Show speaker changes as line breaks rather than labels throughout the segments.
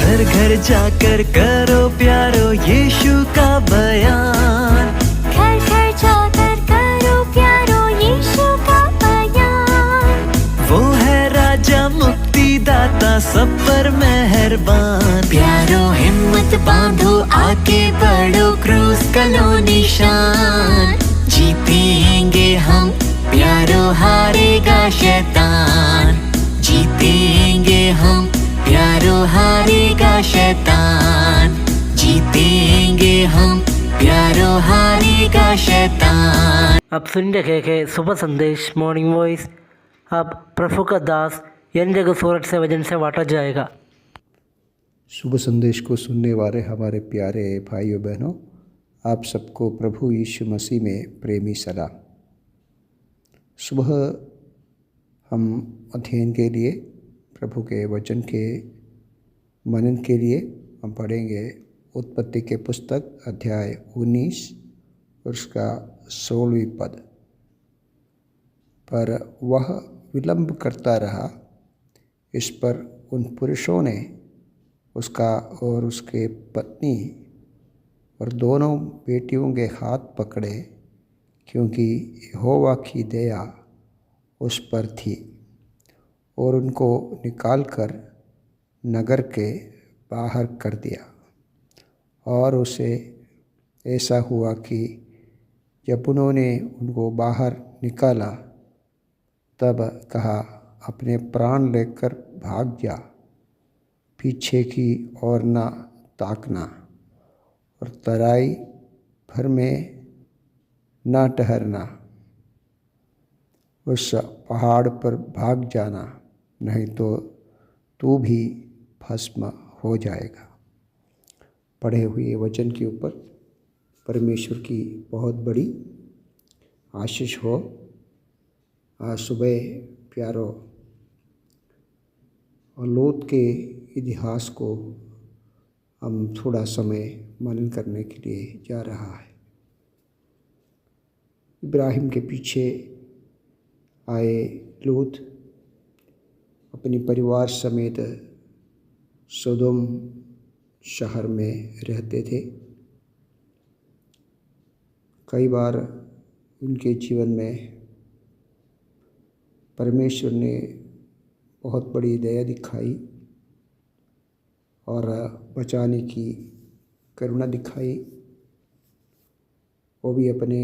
घर घर जाकर करो प्यारो यीशु का बयान।
घर घर जाकर करो प्यारो यीशु का बयान।
वो है राजा मुक्तिदाता सब पर मेहरबान।
प्यारो हिम्मत बांधो आगे बढ़ो क्रूस का लो निशान। जीतेंगे हम प्यारो हारेगा शैतान। जीतेंगे हम प्यारो हारेगा शैतान। जीतेंगे हम प्यारो हारेगा शैतान।
अब सुन रहे के सुबह संदेश मॉर्निंग वॉइस। अब प्रभु का दास यन जगह सूरत से वजन से बांटा जाएगा।
शुभ संदेश को सुनने वाले हमारे प्यारे भाइयों बहनों, आप सबको प्रभु यीशु मसीह में प्रेमी सलाम। सुबह हम अध्ययन के लिए प्रभु के वचन के मनन के लिए हम पढ़ेंगे उत्पत्ति के पुस्तक अध्याय 19 और उसका 16वीं पद। पर वह विलंब करता रहा, इस पर उन पुरुषों ने उसका और उसके पत्नी और दोनों बेटियों के हाथ पकड़े, क्योंकि यहोवा की दया उस पर थी, और उनको निकालकर नगर के बाहर कर दिया। और उसे ऐसा हुआ कि जब उन्होंने उनको बाहर निकाला तब कहा, अपने प्राण लेकर भाग जा, पीछे की ओर न ताकना और तराई भर में न ठहरना। उस पहाड़ पर भाग जाना, नहीं तो तू भी भस्म हो जाएगा। पढ़े हुए वचन के ऊपर परमेश्वर की बहुत बड़ी आशीष हो। आज सुबह प्यारो और लूत के इतिहास को हम थोड़ा समय मनन करने के लिए जा रहा है। इब्राहिम के पीछे आए लूत अपनी परिवार समेत सोदोम शहर में रहते थे। कई बार उनके जीवन में परमेश्वर ने बहुत बड़ी दया दिखाई और बचाने की करुणा दिखाई। वो भी अपने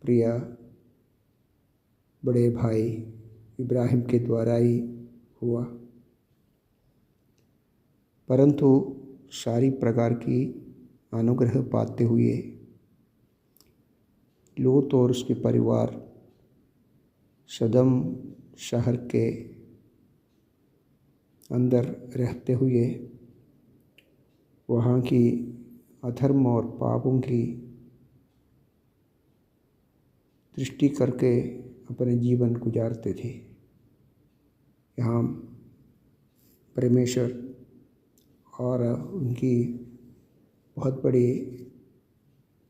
प्रिय बड़े भाई इब्राहिम के द्वारा ही हुआ, परंतु सारी प्रकार की अनुग्रह पाते हुए लूत और उसके परिवार सदम शहर के अंदर रहते हुए वहाँ की अधर्म और पापों की दृष्टि करके अपने जीवन गुजारते थे। यहाँ परमेश्वर और उनकी बहुत बड़ी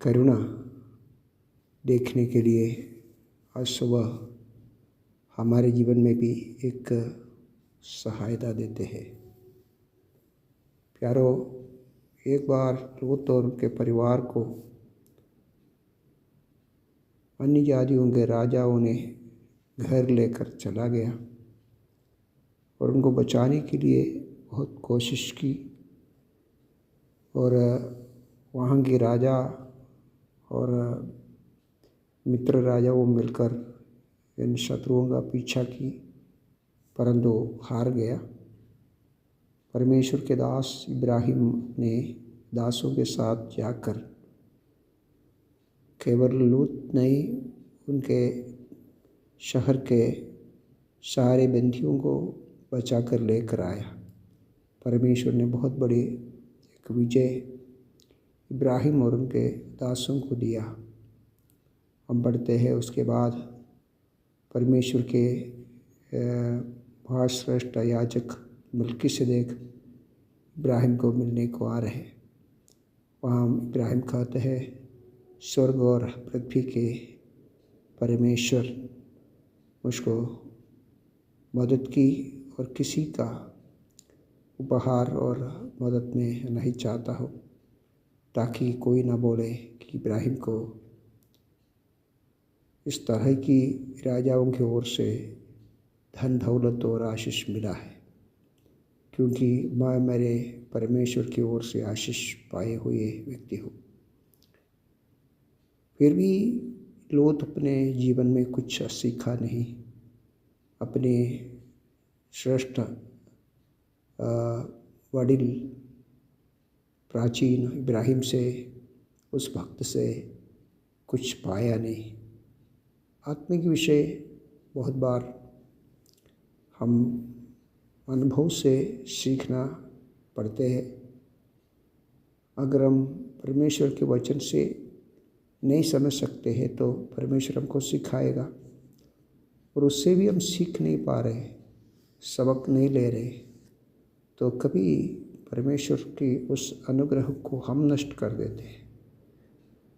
करुणा देखने के लिए आज सुबह हमारे जीवन में भी एक सहायता देते हैं। प्यारो, एक बार लूत और उनके परिवार को अन्य जातियों के राजाओं ने घर लेकर चला गया और उनको बचाने के लिए बहुत कोशिश की, और वहाँ के राजा और मित्र राजाओं मिलकर इन शत्रुओं का पीछा की, परंतु हार गया। परमेश्वर के दास इब्राहिम ने दासों के साथ जाकर केवल लूत नहीं, उनके शहर के सारे बंदियों को बचा कर लेकर आया। परमेश्वर ने बहुत बड़ी एक विजय इब्राहिम और उनके दासों को दिया। हम पढ़ते हैं उसके बाद परमेश्वर के महाश्रेष्ठ याजक मल्कीसेदेक इब्राहिम को मिलने को आ रहे। वहाँ इब्राहिम कहते हैं, स्वर्ग और पृथ्वी के परमेश्वर मुझको मदद की और किसी का उपहार और मदद में नहीं चाहता हूँ, ताकि कोई ना बोले कि इब्राहिम को इस तरह की राजाओं की ओर से धन दौलत और आशीष मिला है, क्योंकि मैं मेरे परमेश्वर की ओर से आशीष पाए हुए व्यक्ति हूँ। फिर भी लोत अपने जीवन में कुछ सीखा नहीं। अपने श्रेष्ठ वडिल प्राचीन इब्राहिम से, उस भक्त से कुछ पाया नहीं। आत्मिक विषय बहुत बार हम अनुभव से सीखना पड़ते हैं। अगर हम परमेश्वर के वचन से नहीं समझ सकते हैं तो परमेश्वर हमको सिखाएगा, और उससे भी हम सीख नहीं पा रहे, सबक नहीं ले रहे, तो कभी परमेश्वर की उस अनुग्रह को हम नष्ट कर देते हैं।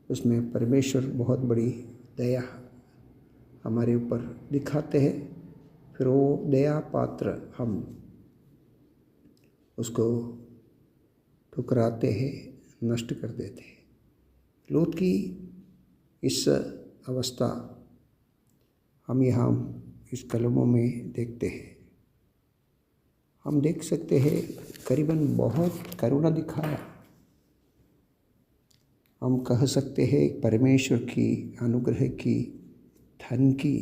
उसमें परमेश्वर बहुत बड़ी दया हमारे ऊपर दिखाते हैं, फिर वो दया पात्र हम उसको ठुकराते हैं, नष्ट कर देते हैं। लोत की इस अवस्था हम यहाँ इस कलमों में देखते हैं। हम देख सकते हैं करीबन बहुत करुणा दिखाया। हम कह सकते हैं परमेश्वर की अनुग्रह की, धन की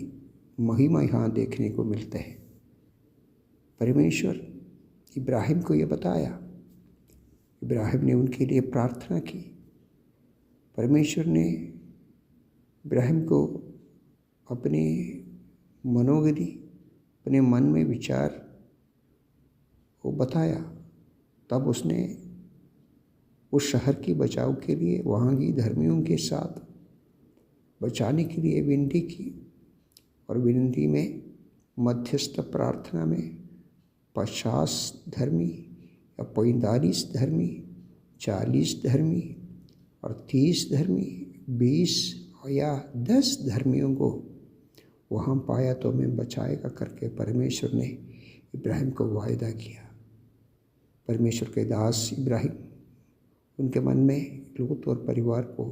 महिमा यहाँ देखने को मिलता है। परमेश्वर इब्राहिम को ये बताया, इब्राहिम ने उनके लिए प्रार्थना की। परमेश्वर ने इब्राहिम को अपने मनोगति, अपने मन में विचार वो बताया। तब उसने उस शहर की बचाव के लिए, वहाँ की धर्मियों के साथ बचाने के लिए विनती की, और विनती में मध्यस्थ प्रार्थना में 50 धर्मी या 45 धर्मी, 40 धर्मी और 30 धर्मी, 20 या 10 धर्मियों को वहाँ पाया तो मैं बचाएगा करके परमेश्वर ने इब्राहिम को वायदा किया। परमेश्वर के दास इब्राहिम, उनके मन में लोत और परिवार को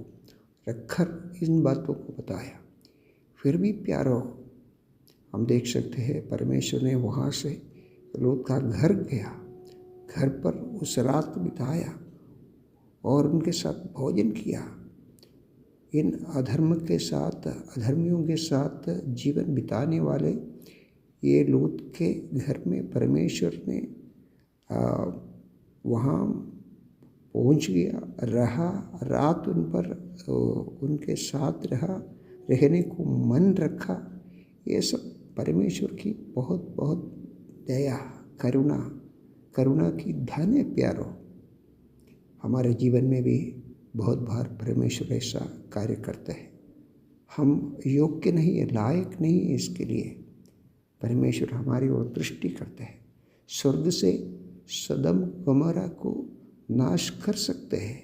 रखकर इन बातों को बताया। फिर भी प्यारो, हम देख सकते हैं परमेश्वर ने वहाँ से लोत का घर गया, घर पर उस रात बिताया और उनके साथ भोजन किया। इन अधर्म के साथ, अधर्मियों के साथ जीवन बिताने वाले ये लोत के घर में परमेश्वर ने वहाँ पहुँच गया, रहा, रात उन पर उनके साथ रहा, रहने को मन रखा। ये सब परमेश्वर की बहुत बहुत दया, करुणा की धन है प्यारो। हमारे जीवन में भी बहुत बार परमेश्वर ऐसा कार्य करते हैं। हम योग्य नहीं है, लायक नहीं है इसके लिए। परमेश्वर हमारी ओर दृष्टि करते हैं। स्वर्ग से सदम गमोरा को नाश कर सकते हैं।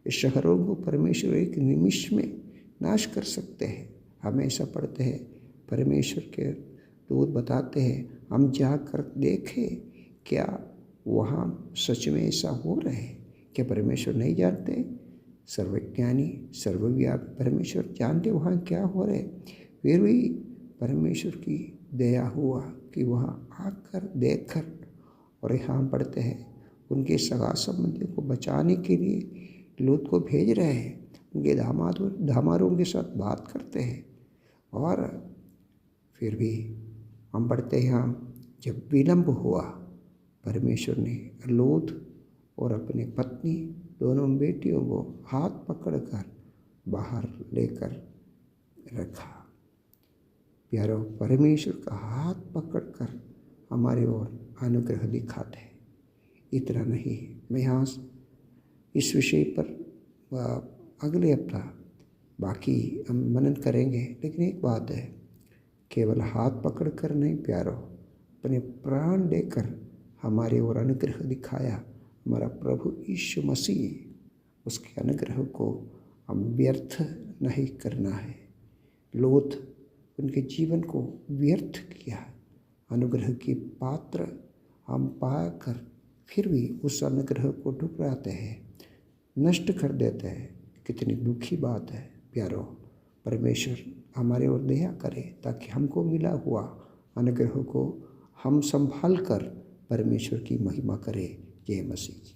इस शहरों को परमेश्वर एक निमिष में नाश कर सकते हैं। हम ऐसा पढ़ते हैं, परमेश्वर के दूत बताते हैं, हम जाकर देखें क्या वहाँ सच में ऐसा हो रहा है। क्या परमेश्वर नहीं जानते? सर्वज्ञानी, सर्वव्यापी परमेश्वर जानते वहाँ क्या हो रहा है। फिर भी परमेश्वर की दया हुआ कि वहाँ आकर देखकर, और यहाँ पढ़ते हैं उनके सगा संबंधियों को बचाने के लिए लोत को भेज रहे हैं। उनके दामादों के साथ बात करते हैं। और फिर भी हम पढ़ते हैं यहाँ जब विलम्ब हुआ, परमेश्वर ने लोत और अपनी पत्नी दोनों बेटियों को हाथ पकड़कर बाहर लेकर रखा। प्यारो, परमेश्वर का हाथ पकड़कर हमारे ओर अनुग्रह दिखाते हैं। इतना नहीं, मैं यहाँ इस विषय पर अगले हफ्ता बाकी हम मनन करेंगे। लेकिन एक बात है, केवल हाथ पकड़कर नहीं प्यारो, अपने प्राण देकर हमारे ओर अनुग्रह दिखाया हमारा प्रभु यीशु मसीह। उसके अनुग्रह को हम व्यर्थ नहीं करना है। लोत उनके जीवन को व्यर्थ किया, अनुग्रह की पात्र हम पाकर फिर भी उस अनुग्रह को ठुकराते हैं, नष्ट कर देते हैं। कितनी दुखी बात है प्यारो। परमेश्वर हमारे ओर दया करे ताकि हमको मिला हुआ अनुग्रह को हम संभाल कर परमेश्वर की महिमा करें। जय मसीह।